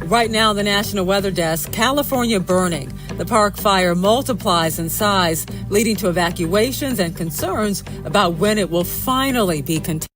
Right now, the National Weather Desk, California burning. The park fire multiplies in size, leading to evacuations and concerns about when it will finally be contained.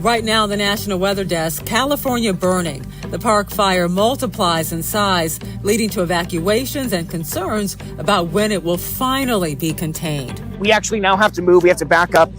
Right now, the National Weather Desk, California burning. The park fire multiplies in size, leading to evacuations and concerns about when it will finally be contained. We actually now have to move. We have to back up.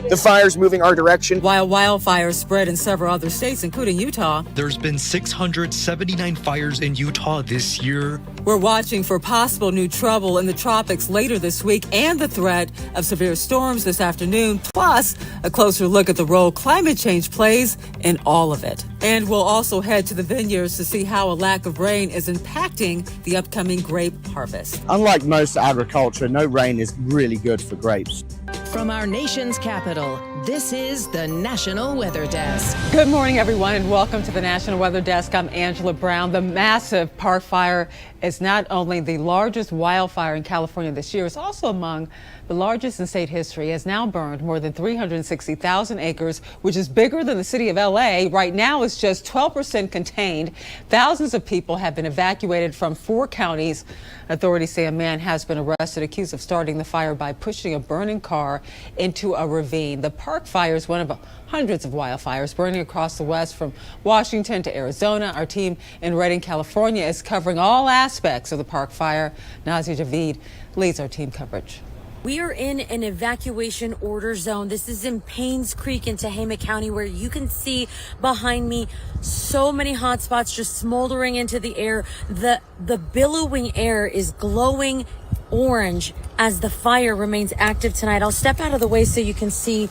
The fire's moving our direction. While wildfires spread in several other states, including Utah, there's been 679 fires in Utah this year. We're watching for possible new trouble in the tropics later this week and the threat of severe storms this afternoon, plus a closer look at the role climate change plays in all of it. And we'll also head to the vineyards to see how a lack of rain is impacting the upcoming grape harvest. Unlike most agriculture, no rain is really good for grapes. From our nation's capital, this is the National Weather Desk. Good morning, everyone, and welcome to the National Weather Desk. I'm Angela Brown. The massive park fire is not only the largest wildfire in California this year, it's also among the largest in state history. It has now burned more than 360,000 acres, which is bigger than the city of LA. Right now, it's just 12% contained. Thousands of people have been evacuated from 4 counties. Authorities say a man has been arrested, accused of starting the fire by pushing a burning car into a ravine. The park fire is one of hundreds of wildfires burning across the West from Washington to Arizona. Our team in Redding, California is covering all aspects of the park fire. Nazia Javid leads our team coverage. We are in an evacuation order zone. This is in Paynes Creek in Tehama County, where you can see behind me so many hot spots just smoldering into the air. The billowing air is glowing orange as the fire remains active tonight. I'll step out of the way so you can see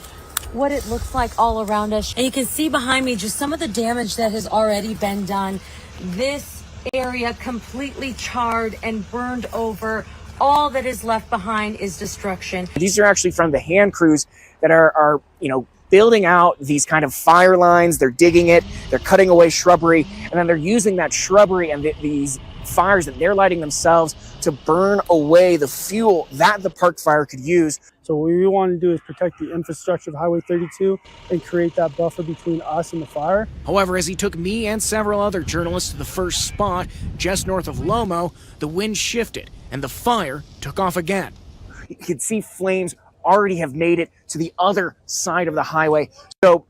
what it looks like all around us. And you can see behind me just some of the damage that has already been done. This area completely charred and burned over. All that is left behind is destruction. These are actually from the hand crews that are building out these kind of fire lines. They're digging it, they're cutting away shrubbery, and then they're using that shrubbery and these fires that they're lighting themselves to burn away the fuel that the park fire could use. So what we want to do is protect the infrastructure of Highway 32 and create that buffer between us and the fire. However, as he took me and several other journalists to the first spot, just north of Lomo, the wind shifted and the fire took off again. You can see flames already have made it to the other side of the highway. So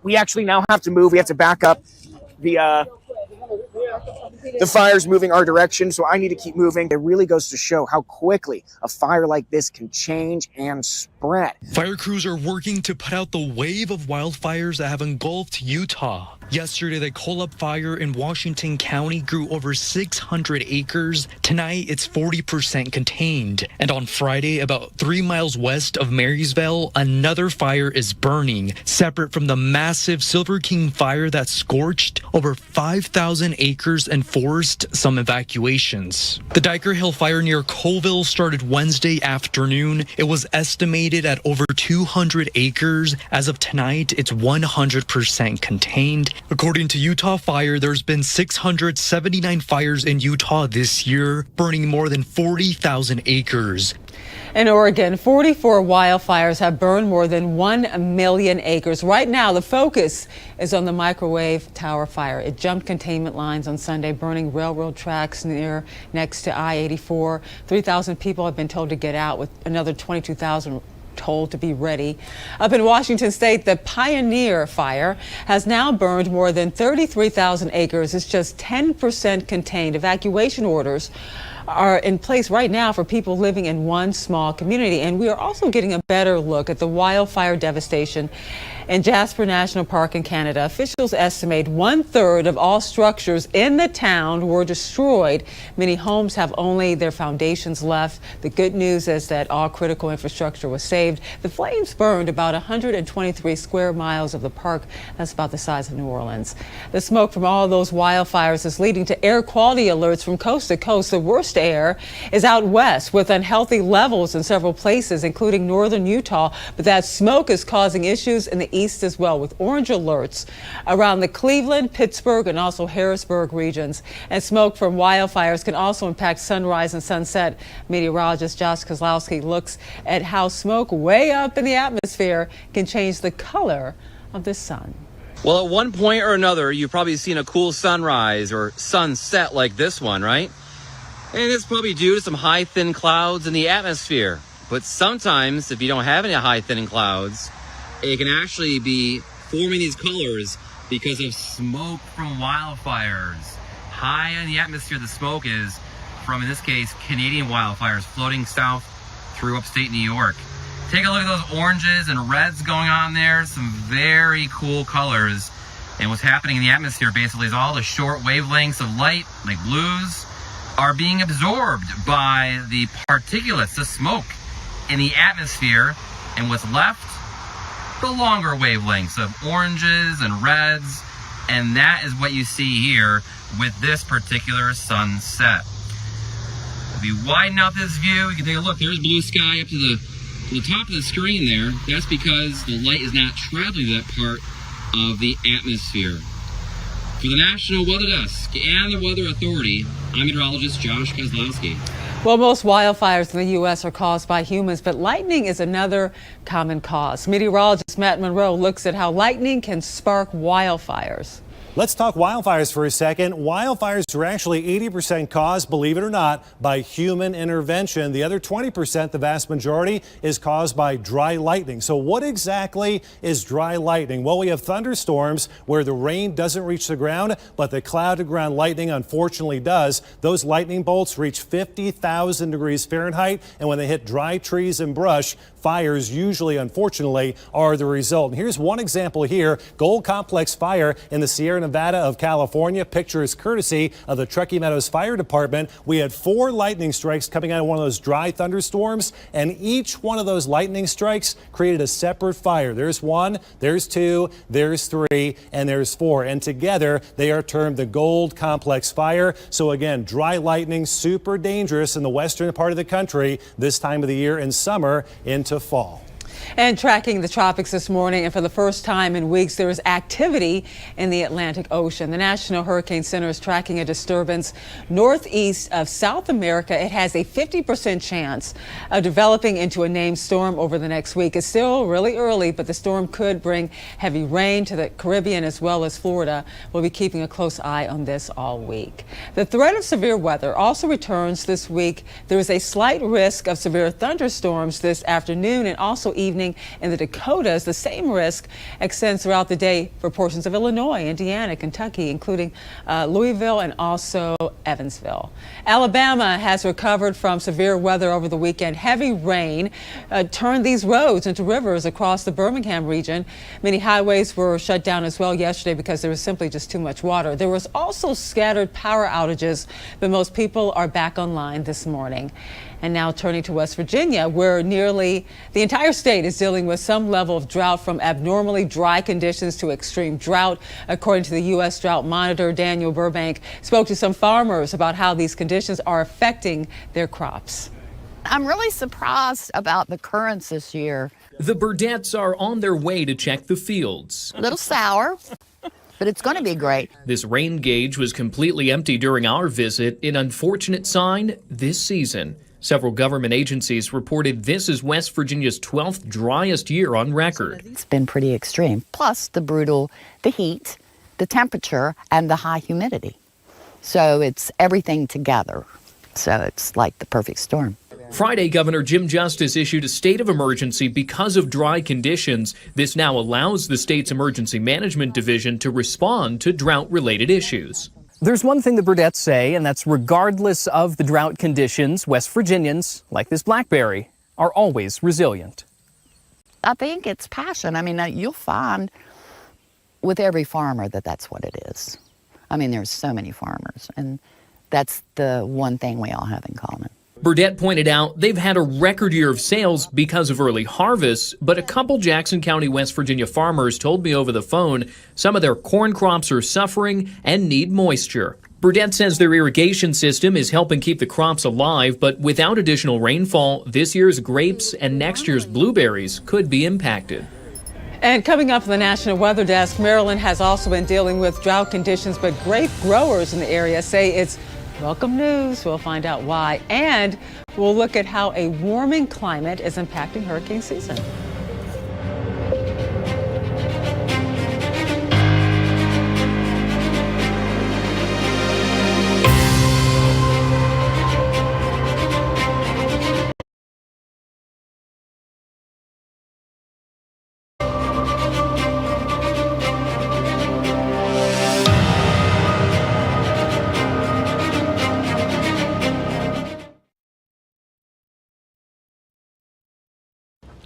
we actually now have to move. We have to back up. The fire's moving our direction, so I need to keep moving. It really goes to show how quickly a fire like this can change and spread. Fire crews are working to put out the wave of wildfires that have engulfed Utah. Yesterday, the Colab fire in Washington County grew over 600 acres. Tonight, it's 40% contained. And on Friday, about 3 miles west of Marysville, another fire is burning, separate from the massive Silver King fire that scorched over 5,000 acres and forced some evacuations. The Diker Hill fire near Colville started Wednesday afternoon. It was estimated at over 200 acres. As of tonight, it's 100% contained. According to Utah Fire, there's been 679 fires in Utah this year, burning more than 40,000 acres. In Oregon, 44 wildfires have burned more than 1 million acres. Right now, the focus is on the microwave tower fire. It jumped containment lines on Sunday, burning railroad tracks next to I-84. 3,000 people have been told to get out, with another 22,000 told to be ready. Up in Washington state, the Pioneer Fire has now burned more than 33,000 acres. It's just 10% contained. Evacuation orders are in place right now for people living in one small community. And we are also getting a better look at the wildfire devastation in Jasper National Park in Canada. Officials estimate 1/3 of all structures in the town were destroyed. Many homes have only their foundations left. The good news is that all critical infrastructure was saved. The flames burned about 123 square miles of the park. That's about the size of New Orleans. The smoke from all those wildfires is leading to air quality alerts from coast to coast. The worst air is out west, with unhealthy levels in several places, including northern Utah. But that smoke is causing issues in the east as well, with orange alerts around the Cleveland, Pittsburgh, and also Harrisburg regions. And smoke from wildfires can also impact sunrise and sunset. Meteorologist Josh Kozlowski looks at how smoke way up in the atmosphere can change the color of the sun. Well, at one point or another, you've probably seen a cool sunrise or sunset like this one, right? And it's probably due to some high, thin clouds in the atmosphere. But sometimes, if you don't have any high, thin clouds, it can actually be forming these colors because of smoke from wildfires. High in the atmosphere, the smoke is from, in this case, Canadian wildfires floating south through upstate New York. Take a look at those oranges and reds going on there, some very cool colors. And what's happening in the atmosphere basically is all the short wavelengths of light, like blues, are being absorbed by the particulates, the smoke in the atmosphere, and what's left, the longer wavelengths of oranges and reds, and that is what you see here with this particular sunset. If you widen out this view, you can take a look. There's blue sky up to the top of the screen there. That's because the light is not traveling to that part of the atmosphere. For the National Weather Desk and the Weather Authority, I'm meteorologist Josh Kozlowski. Well, most wildfires in the U.S. are caused by humans, but lightning is another common cause. Meteorologist Matt Monroe looks at how lightning can spark wildfires. Let's talk wildfires for a second. Wildfires are actually 80% caused, believe it or not, by human intervention. The other 20%, the vast majority, is caused by dry lightning. So what exactly is dry lightning? Well, we have thunderstorms where the rain doesn't reach the ground, but the cloud-to-ground lightning unfortunately does. Those lightning bolts reach 50,000 degrees Fahrenheit, and when they hit dry trees and brush, fires usually, unfortunately, are the result. And here's one example here. Gold Complex fire in the Sierra Nevada of California. Picture is courtesy of the Truckee Meadows Fire Department. We had 4 lightning strikes coming out of one of those dry thunderstorms, and each one of those lightning strikes created a separate fire. There's 1, there's 2, there's 3, and there's 4. And together they are termed the Gold Complex fire. So again, dry lightning, super dangerous in the western part of the country this time of the year in summer into fall. And tracking the tropics this morning, and for the first time in weeks, there is activity in the Atlantic Ocean. The National Hurricane Center is tracking a disturbance northeast of South America. It has a 50% chance of developing into a named storm over the next week. It's still really early, but the storm could bring heavy rain to the Caribbean as well as Florida. We'll be keeping a close eye on this all week. The threat of severe weather also returns this week. There is a slight risk of severe thunderstorms this afternoon and also evening in the Dakotas. The same risk extends throughout the day for portions of Illinois, Indiana, Kentucky, including Louisville and also Evansville. Alabama has recovered from severe weather over the weekend. Heavy rain turned these roads into rivers across the Birmingham region. Many highways were shut down as well yesterday because there was simply just too much water. There was also scattered power outages, but most people are back online this morning. And now turning to West Virginia, where nearly the entire state is dealing with some level of drought, from abnormally dry conditions to extreme drought. According to the U.S. Drought Monitor, Daniel Burbank spoke to some farmers about how these conditions are affecting their crops. I'm really surprised about the currants this year. The Burdettes are on their way to check the fields. A little sour, but it's going to be great. This rain gauge was completely empty during our visit, an unfortunate sign this season. Several government agencies reported this is West Virginia's 12th driest year on record. It's been pretty extreme. Plus the heat, the temperature, and the high humidity. So it's everything together. So it's like the perfect storm. Friday, Governor Jim Justice issued a state of emergency because of dry conditions. This now allows the state's Emergency Management Division to respond to drought-related issues. There's one thing the Burdettes say, and that's regardless of the drought conditions, West Virginians, like this blackberry, are always resilient. I think it's passion. I mean, you'll find with every farmer that that's what it is. I mean, there's so many farmers, and that's the one thing we all have in common. Burdette pointed out they've had a record year of sales because of early harvests, but a couple Jackson County, West Virginia farmers told me over the phone some of their corn crops are suffering and need moisture. Burdette says their irrigation system is helping keep the crops alive, but without additional rainfall, this year's grapes and next year's blueberries could be impacted. And coming up from the National Weather Desk, Maryland has also been dealing with drought conditions, but grape growers in the area say it's welcome news. We'll find out why. And we'll look at how a warming climate is impacting hurricane season.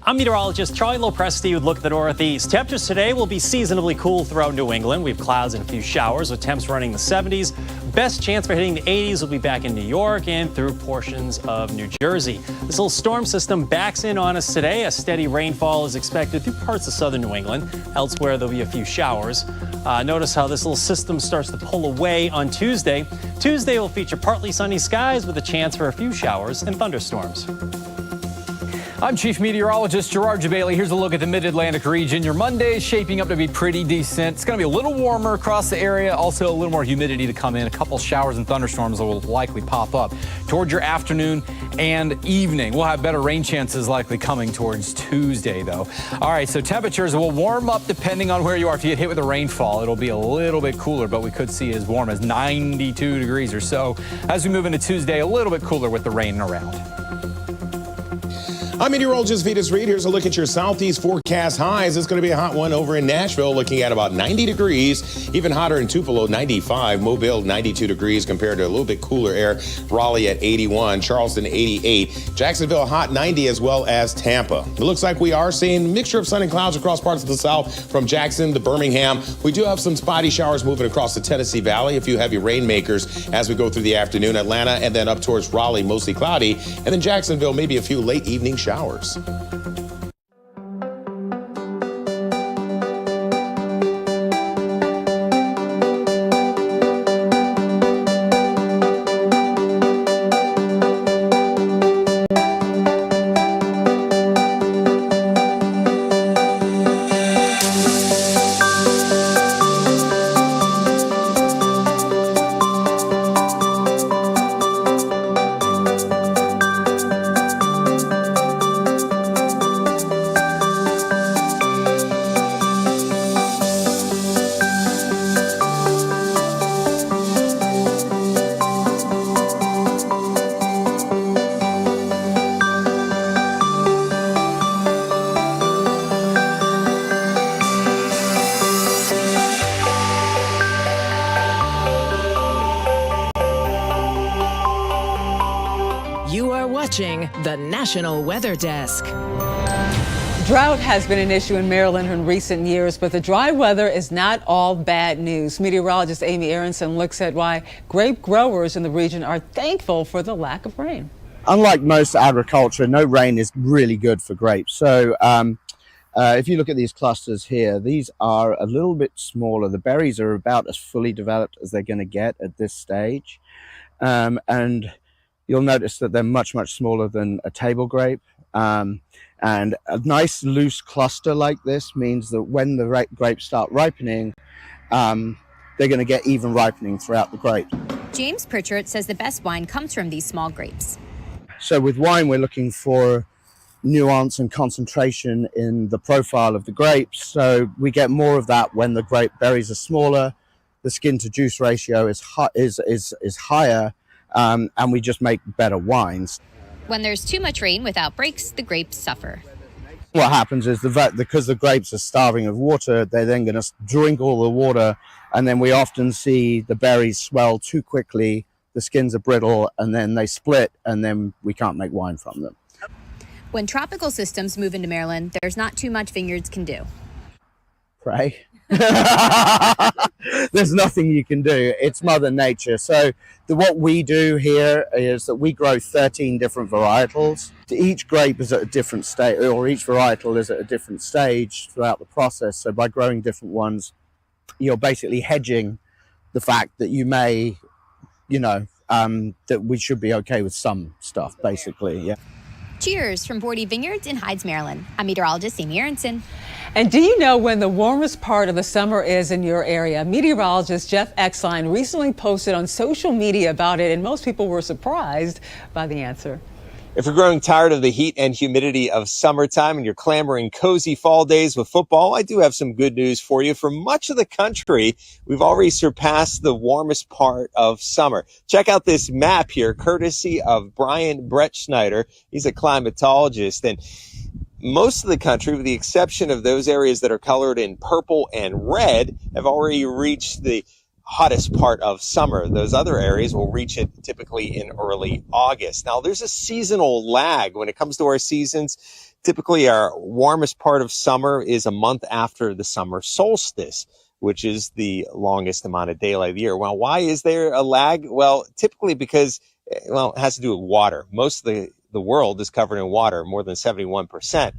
I'm meteorologist Charlie Lopresti with a look at the Northeast. Temperatures today will be seasonably cool throughout New England. We have clouds and a few showers with temps running in the 70s. Best chance for hitting the 80s will be back in New York and through portions of New Jersey. This little storm system backs in on us today. A steady rainfall is expected through parts of southern New England. Elsewhere, there'll be a few showers. Notice how this little system starts to pull away on Tuesday. Tuesday will feature partly sunny skies with a chance for a few showers and thunderstorms. I'm Chief Meteorologist Gerard Jabali. Here's a look at the Mid-Atlantic region. Your Monday is shaping up to be pretty decent. It's going to be a little warmer across the area. Also, a little more humidity to come in. A couple showers and thunderstorms that will likely pop up toward your afternoon and evening. We'll have better rain chances likely coming towards Tuesday, though. All right, so temperatures will warm up depending on where you are. If you get hit with a rainfall, it'll be a little bit cooler, but we could see as warm as 92 degrees or so. As we move into Tuesday, a little bit cooler with the rain around. I'm meteorologist Vetus Reed. Here's a look at your southeast forecast highs. It's going to be a hot one over in Nashville, looking at about 90 degrees. Even hotter in Tupelo, 95. Mobile, 92 degrees compared to a little bit cooler air. Raleigh at 81. Charleston, 88. Jacksonville, hot 90, as well as Tampa. It looks like we are seeing a mixture of sun and clouds across parts of the south from Jackson to Birmingham. We do have some spotty showers moving across the Tennessee Valley. A few heavy rainmakers as we go through the afternoon. Atlanta and then up towards Raleigh, mostly cloudy. And then Jacksonville, maybe a few late evening showers. You are watching the National Weather Desk. Drought has been an issue in Maryland in recent years, but the dry weather is not all bad news. Meteorologist Amy Aronson looks at why grape growers in the region are thankful for the lack of rain. Unlike most agriculture, no rain is really good for grapes. So if you look at these clusters here, these are a little bit smaller. The berries are about as fully developed as they're going to get at this stage. And you'll notice that they're much, much smaller than a table grape. And a nice loose cluster like this means that when the grapes start ripening, they're going to get even ripening throughout the grape. James Pritchard says the best wine comes from these small grapes. So with wine, we're looking for nuance and concentration in the profile of the grapes. So we get more of that when the grape berries are smaller, the skin to juice ratio is higher, and we just make better wines. When there's too much rain without breaks, the grapes suffer. What happens is because the grapes are starving of water, they're then going to drink all the water, and then we often see the berries swell too quickly, the skins are brittle, and then they split, and then we can't make wine from them. When tropical systems move into Maryland, there's not too much vineyards can do. Pray. There's nothing you can do. It's Mother Nature. So what we do here is that we grow 13 different varietals. Each grape is at a different stage, or each varietal is at a different stage throughout the process. So by growing different ones, you're basically hedging the fact that you may, that we should be okay with some stuff, basically. Yeah. Cheers from Bordy Vineyards in Hydes, Maryland. I'm meteorologist Amy Aronson. And do you know when the warmest part of the summer is in your area? Meteorologist Jeff Exline recently posted on social media about it, and most people were surprised by the answer. If you're growing tired of the heat and humidity of summertime and you're clamoring cozy fall days with football, I do have some good news for you. For much of the country, we've already surpassed the warmest part of summer. Check out this map here, courtesy of Brian Brett Schneider. He's a climatologist, and most of the country, with the exception of those areas that are colored in purple and red, have already reached the hottest part of summer. Those other areas will reach it typically in early August. Now, there's a seasonal lag when it comes to our seasons. Typically, our warmest part of summer is a month after the summer solstice, which is the longest amount of daylight of the year. Well, why is there a lag? Well, typically because, it has to do with water. Most of the world is covered in water, more than 71%.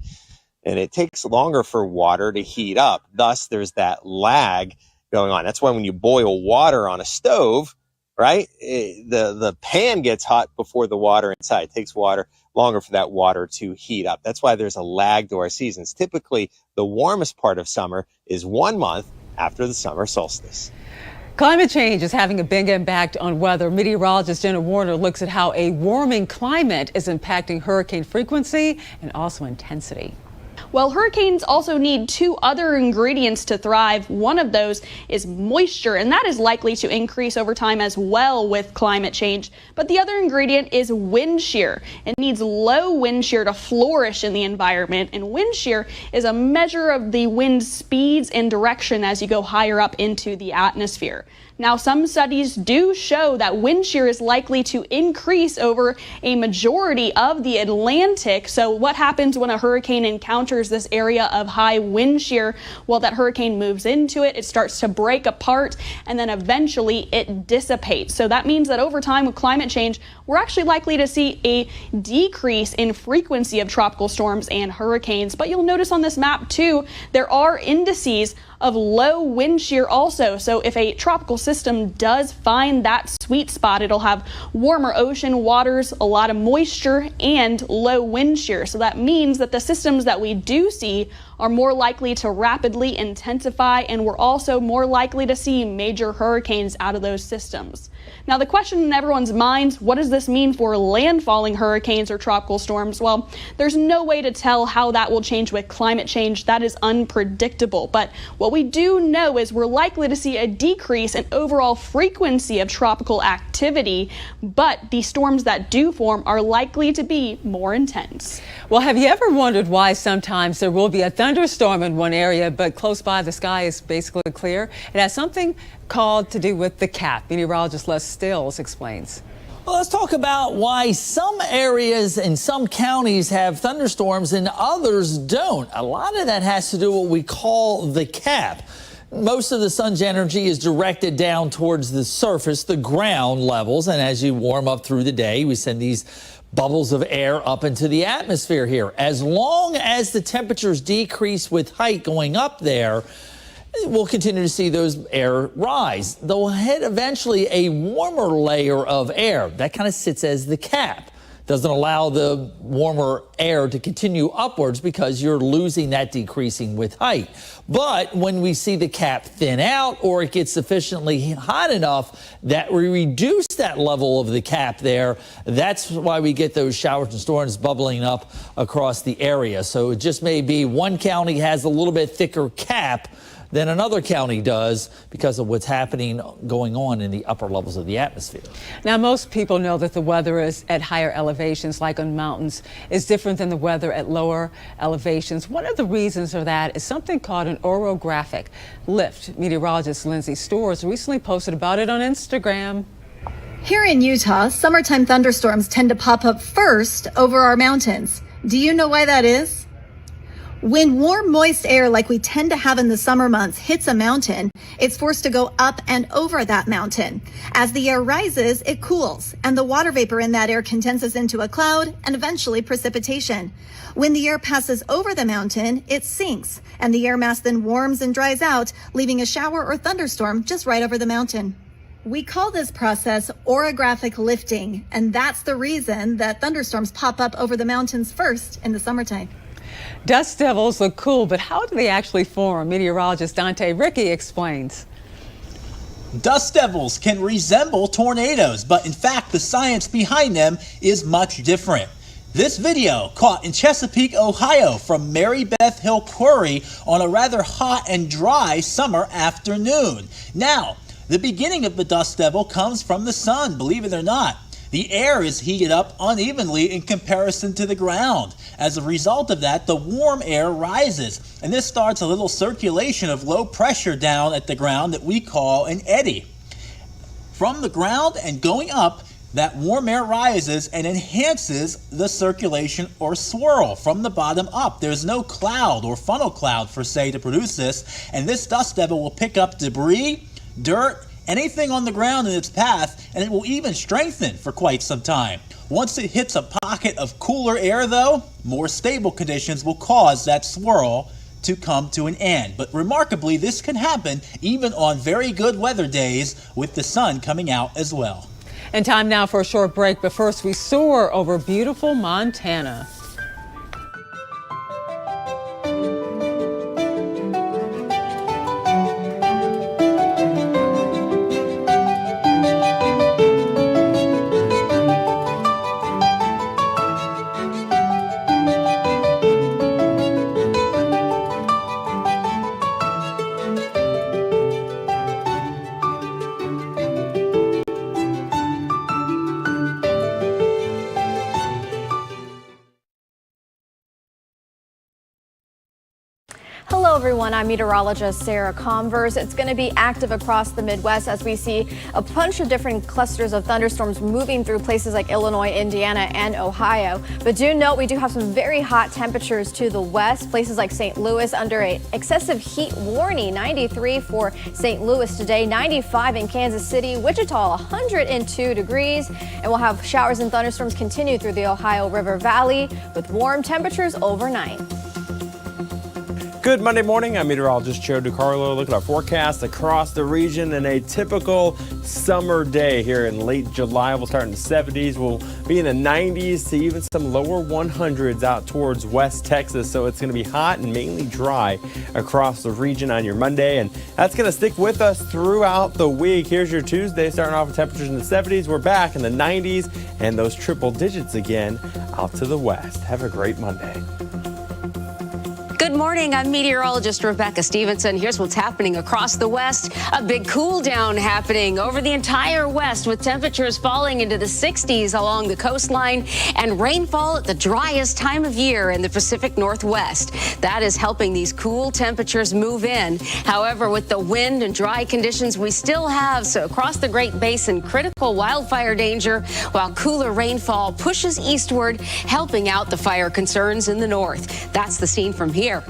And it takes longer for water to heat up. Thus, there's that lag going on. That's why when you boil water on a stove, right, the pan gets hot before the water inside. It takes longer for that water to heat up. That's why there's a lag to our seasons. Typically, the warmest part of summer is 1 month after the summer solstice. Climate change is having a big impact on weather. Meteorologist Jenna Warner looks at how a warming climate is impacting hurricane frequency and also intensity. Well, hurricanes also need two other ingredients to thrive. One of those is moisture, and that is likely to increase over time as well with climate change. But the other ingredient is wind shear. It needs low wind shear to flourish in the environment, and wind shear is a measure of the wind speeds and direction as you go higher up into the atmosphere. Now, some studies do show that wind shear is likely to increase over a majority of the Atlantic. So what happens when a hurricane encounters this area of high wind shear? Well, that hurricane moves into it, it starts to break apart, and then eventually it dissipates. So that means that over time with climate change, we're actually likely to see a decrease in frequency of tropical storms and hurricanes. But you'll notice on this map too, there are indices of low wind shear also. So if a tropical system does find that sweet spot, it'll have warmer ocean waters, a lot of moisture, and low wind shear. So that means that the systems that we do see are more likely to rapidly intensify, and we're also more likely to see major hurricanes out of those systems. Now, the question in everyone's minds, what does this mean for landfalling hurricanes or tropical storms? Well, there's no way to tell how that will change with climate change. That is unpredictable. But what we do know is we're likely to see a decrease in overall frequency of tropical activity, but the storms that do form are likely to be more intense. Well, have you ever wondered why sometimes there will be a thunderstorm in one area, but close by the sky is basically clear? It has something to do with the cap. Meteorologist Les Stills explains. Well, let's talk about why some areas and some counties have thunderstorms and others don't. A lot of that has to do with what we call the cap. Most of the sun's energy is directed down towards the surface, the ground levels, and as you warm up through the day, we send these bubbles of air up into the atmosphere here. As long as the temperatures decrease with height going up there, we'll continue to see those air rise. They'll hit eventually a warmer layer of air. That kind of sits as the cap. doesn't allow the warmer air to continue upwards because you're losing that decreasing with height. But when we see the cap thin out or it gets sufficiently hot enough that we reduce that level of the cap there, that's why we get those showers and storms bubbling up across the area. So it just may be one county has a little bit thicker cap than another county does because of what's happening going on in the upper levels of the atmosphere. Now, most people know that the weather is at higher elevations, like on mountains, is different than the weather at lower elevations. One of the reasons for that is something called an orographic lift. Meteorologist Lindsay Storrs recently posted about it on Instagram. Here in Utah, summertime thunderstorms tend to pop up first over our mountains. Do you know why that is? When warm, moist air like we tend to have in the summer months hits a mountain, it's forced to go up and over that mountain. As the air rises, it cools, and the water vapor in that air condenses into a cloud and eventually precipitation. When the air passes over the mountain, it sinks, and the air mass then warms and dries out, leaving a shower or thunderstorm just right over the mountain. We call this process orographic lifting, and that's the reason that thunderstorms pop up over the mountains first in the summertime. Dust devils look cool, but how do they actually form? Meteorologist Dante Ricky explains. Dust devils can resemble tornadoes, but in fact, the science behind them is much different. This video caught in Chesapeake, Ohio from Mary Beth Hill Quarry on a rather hot and dry summer afternoon. Now, the beginning of the dust devil comes from the sun, believe it or not. The air is heated up unevenly in comparison to the ground. As a result of that, the warm air rises, and this starts a little circulation of low pressure down at the ground that we call an eddy. From the ground and going up, that warm air rises and enhances the circulation or swirl from the bottom up. There's no cloud or funnel cloud, per se, to produce this, and this dust devil will pick up debris, dirt, anything on the ground in its path, and it will even strengthen for quite some time. Once it hits a pocket of cooler air, though, more stable conditions will cause that swirl to come to an end. But remarkably, this can happen even on very good weather days with the sun coming out as well. And time now for a short break, but first we soar over beautiful Montana. Hello everyone, I'm meteorologist Sarah Converse. It's going to be active across the Midwest as we see a bunch of different clusters of thunderstorms moving through places like Illinois, Indiana, and Ohio. But do note we do have some very hot temperatures to the west. Places like St. Louis under an excessive heat warning, 93 for St. Louis today, 95 in Kansas City, Wichita 102 degrees. And we'll have showers and thunderstorms continue through the Ohio River Valley with warm temperatures overnight. Good Monday morning. I'm meteorologist Joe DiCarlo. Look at our forecast across the region and a typical summer day here in late July. We'll start in the 70s. We'll be in the 90s to even some lower 100s out towards West Texas. So it's going to be hot and mainly dry across the region on your Monday. And that's going to stick with us throughout the week. Here's your Tuesday, starting off with temperatures in the 70s. We're back in the 90s and those triple digits again out to the west. Have a great Monday. Good morning. I'm meteorologist Rebecca Stevenson. Here's what's happening across the west. A big cool down happening over the entire west with temperatures falling into the 60s along the coastline and rainfall at the driest time of year in the Pacific Northwest. That is helping these cool temperatures move in. However, with the wind and dry conditions we still have, so across the Great Basin, critical wildfire danger while cooler rainfall pushes eastward, helping out the fire concerns in the north. That's the scene from here.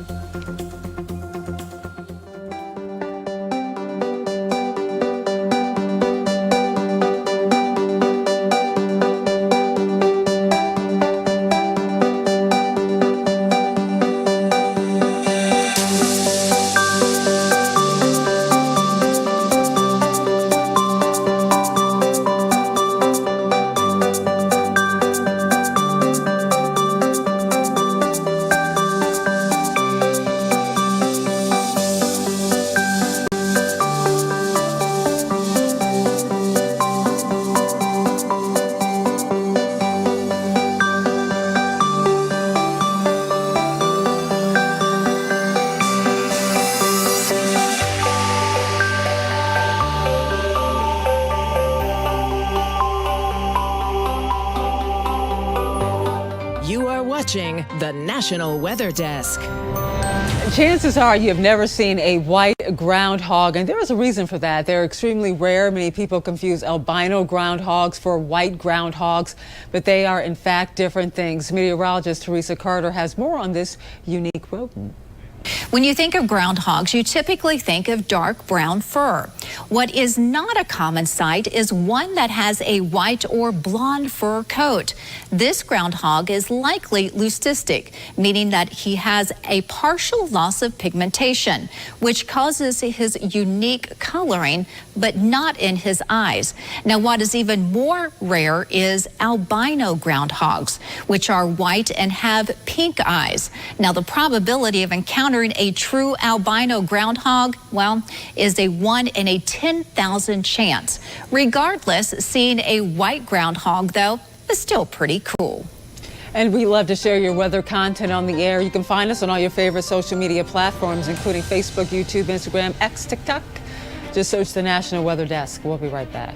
watching the National Weather Desk. Chances are you have never seen a white groundhog, and there is a reason for that. They're extremely rare. Many people confuse albino groundhogs for white groundhogs, but they are in fact different things. Meteorologist Teresa Carter has more on this unique rodent. When you think of groundhogs, you typically think of dark brown fur. What is not a common sight is one that has a white or blonde fur coat. This groundhog is likely leucistic, meaning that he has a partial loss of pigmentation, which causes his unique coloring, but not in his eyes. Now, what is even more rare is albino groundhogs, which are white and have pink eyes. Now, the probability of encountering a true albino groundhog, well, is a 1 in a 10,000 chance. Regardless, seeing a white groundhog, though, is still pretty cool. And we love to share your weather content on the air. You can find us on all your favorite social media platforms, including Facebook, YouTube, Instagram, X, TikTok. Just search the National Weather Desk. We'll be right back.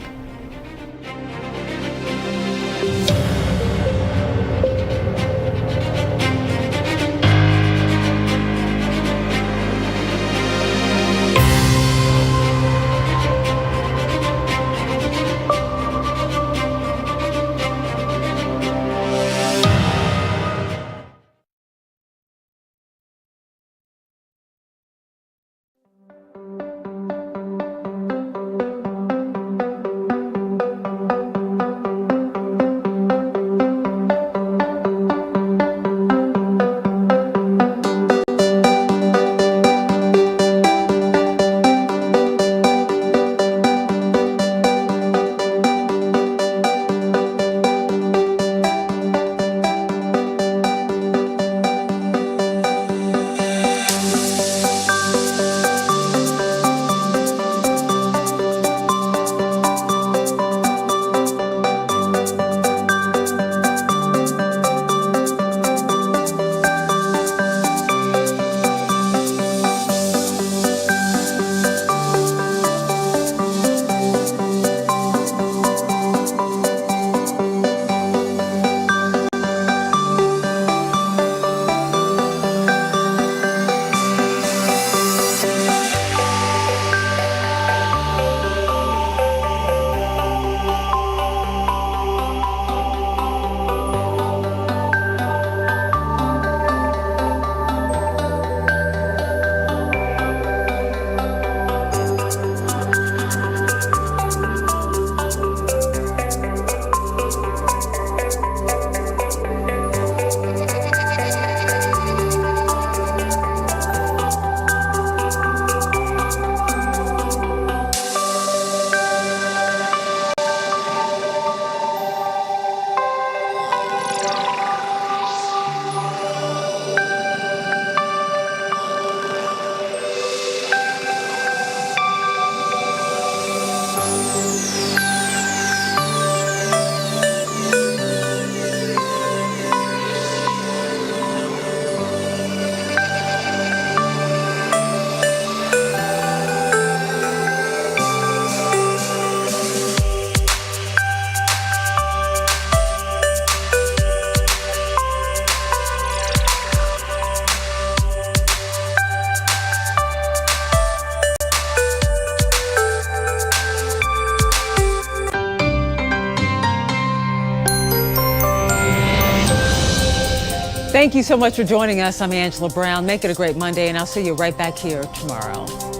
Thank you so much for joining us. I'm Angela Brown. Make it a great Monday, and I'll see you right back here tomorrow.